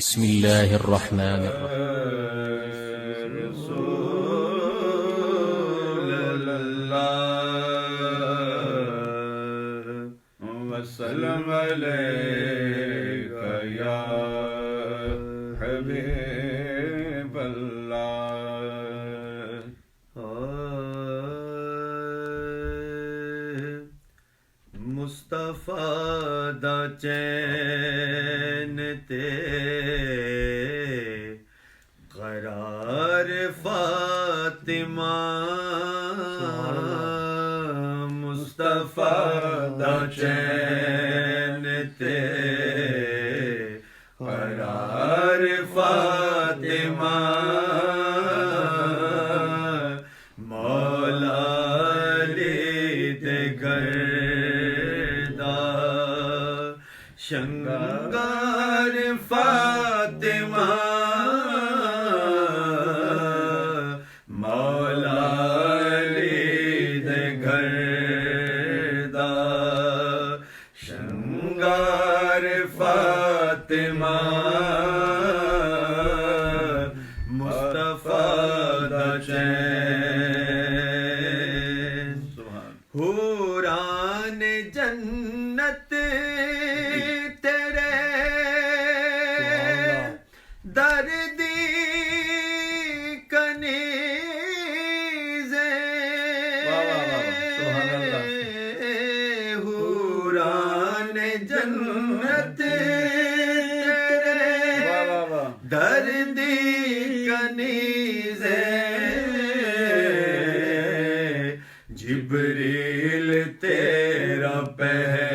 بسم الله الرحمن الرحيم رسول اللہ وسلم علیک یا حبیب اللہ مصطفیٰ دا چین تے قرار فاطمہ مصطفیٰ دا چین تے قرار فاطمہ مولا علی دے گھر شنگار فاطمہ مولا علی دے گھر دا شنگار فاطمہ مصطفیٰ دا چین حوران جنت دردی کنیزیں حوران جنت دردی کنیزیں جبریل تیرا پہرے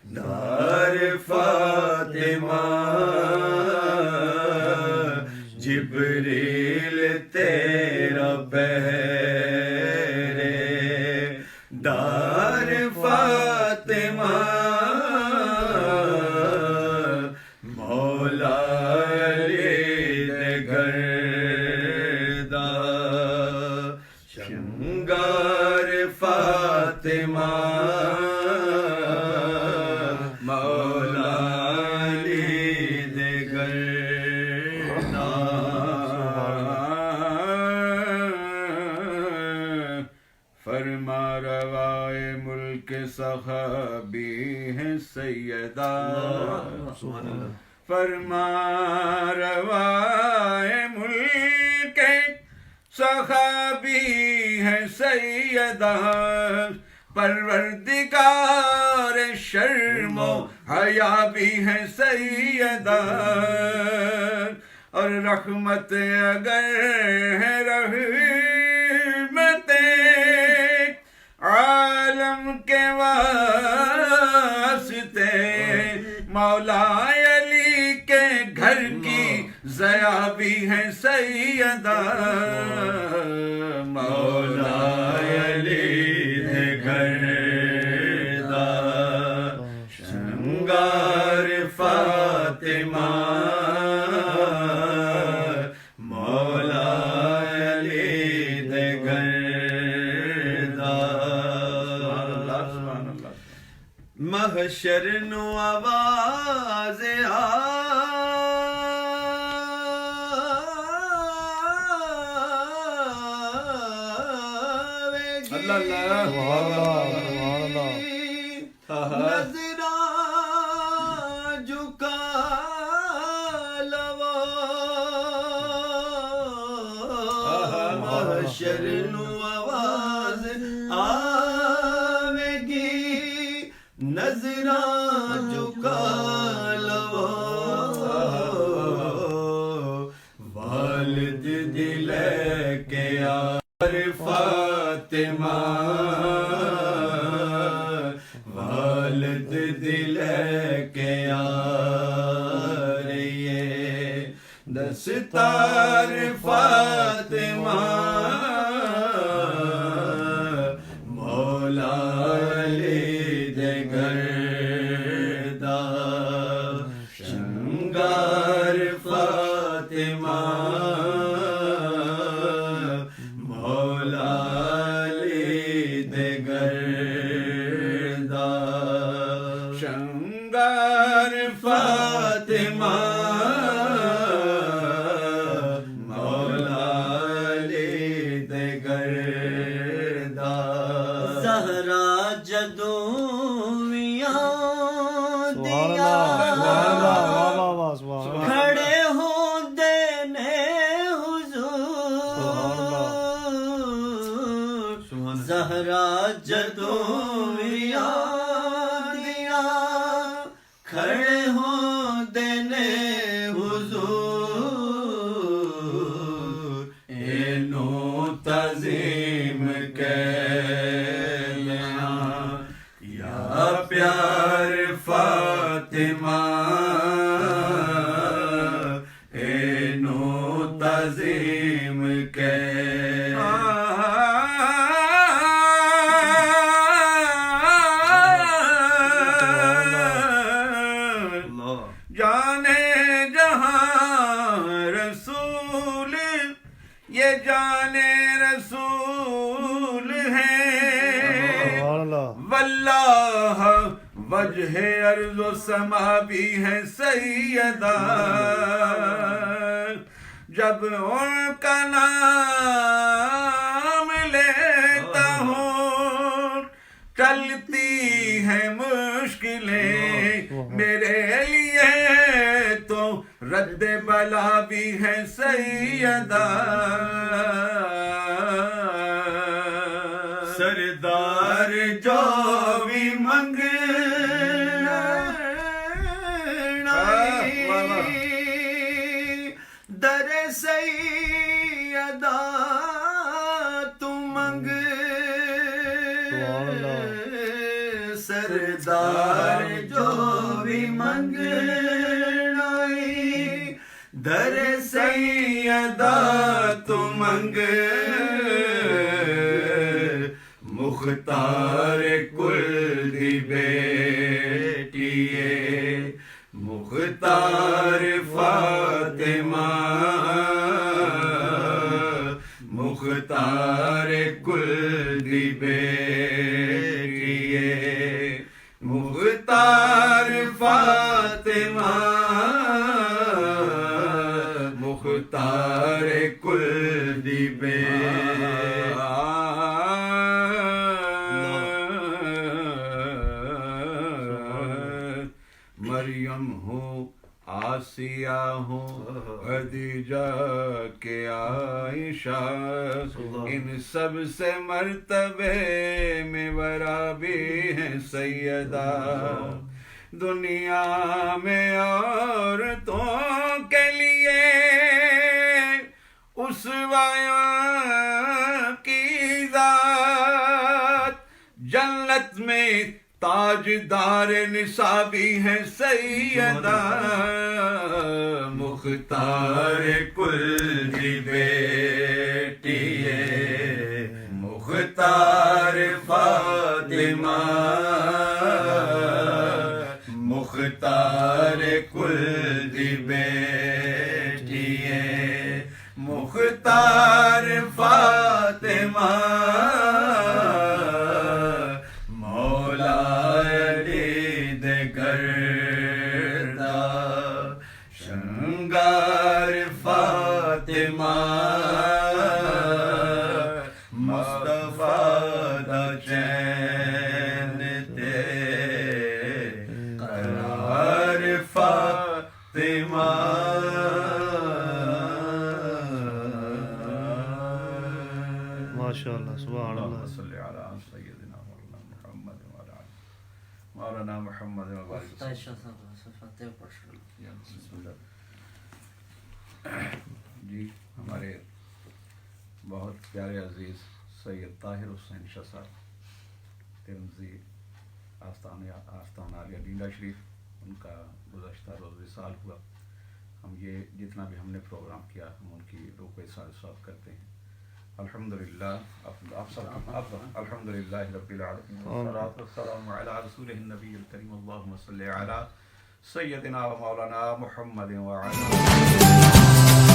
دار فاطمہ جبریل تیرا پہرے دار فاطمہ مولا علی دے گھر دا شنگار فاطمہ مولا علی دے گھر دا فرما روائے ملک صحابی ہیں سیدہ فرما روائے ملک صحابی ہیں سیدہ پروردگار شرم و حیا بھی ہیں سیدہ اور رحمت اگر ہے رحمت عالم کے واسطے مولا علی کے گھر کی ضیا بھی ہیں سیدہ مولا علی دے گھر دا شنگار فاطمہ مولا علی دے گھر دا محشر نو آواز نظراں جھکا لوا محشر نو آواز آوے گی نظراں جھکا لوا والد دل کے یار فاطمہ والد دل کے یار یہ دستار فاطمہ مولا علی دے گھر دا شنگار فاطمہ مولا علی دے گھر دا جدوں سبحان اللہ واہ واہ واہ سبحان اللہ کھڑے ہوں دینے حضور زہرا جدوں یادیاں کھڑے ہوں دینے حضور اینو تعظیم کہلیاں یا پیار فاطمہ اینو تعظیم جانے جہاں رسول یہ جانے رسول ہے سبحان اللہ واللہ وجہ ارض و سما بھی ہے سیدہ جب ان کا نام لیتا ہوں چلتی ہیں مشکلیں میرے لیے تو رد بلا بھی ہے سیدہ سردار جو بھی در سیدہ تو منگ سردار جو بھی منگ در سیدہ تو منگ مختار کل دی بیٹیے مختار فاطمہ مختار کل دی بیٹیے مختار فاطمہ مختار کل دی مریم ہوں آسیہ ہوں خدیجہ کے عائشہ ان سب سے مرتبے میں ورا بھی ہیں سیدہ دنیا میں عورتوں کے لیے اسوہ کی ذات جنت میں تاجدار نصابی ہے سیدہ مختار کل دی بیٹی ہے مختار فاطمہ مختار کل دی بیٹی ہے مختار فاطمہ مصطفیٰ دا چین تے قرار فاطمہ ماشاء اللہ سبحان اللہ صلی علی سیدنا محمد مولانا محمد جی ہمارے بہت پیارے عزیز سید طاہر حسین شاہ صاحب ترمذی آستانہ عالیہ ڈینڈا شریف ان کا گزشتہ روز وصال ہوا ہم یہ جتنا بھی ہم نے پروگرام کیا ہم ان کی روح کو احساس کرتے ہیں الحمدللہ الحمدللہ رب العالمین والصلاۃ والسلام علی رسولہ النبی الکریم اللہم صلی علی سیدنا و مولانا محمد وعلی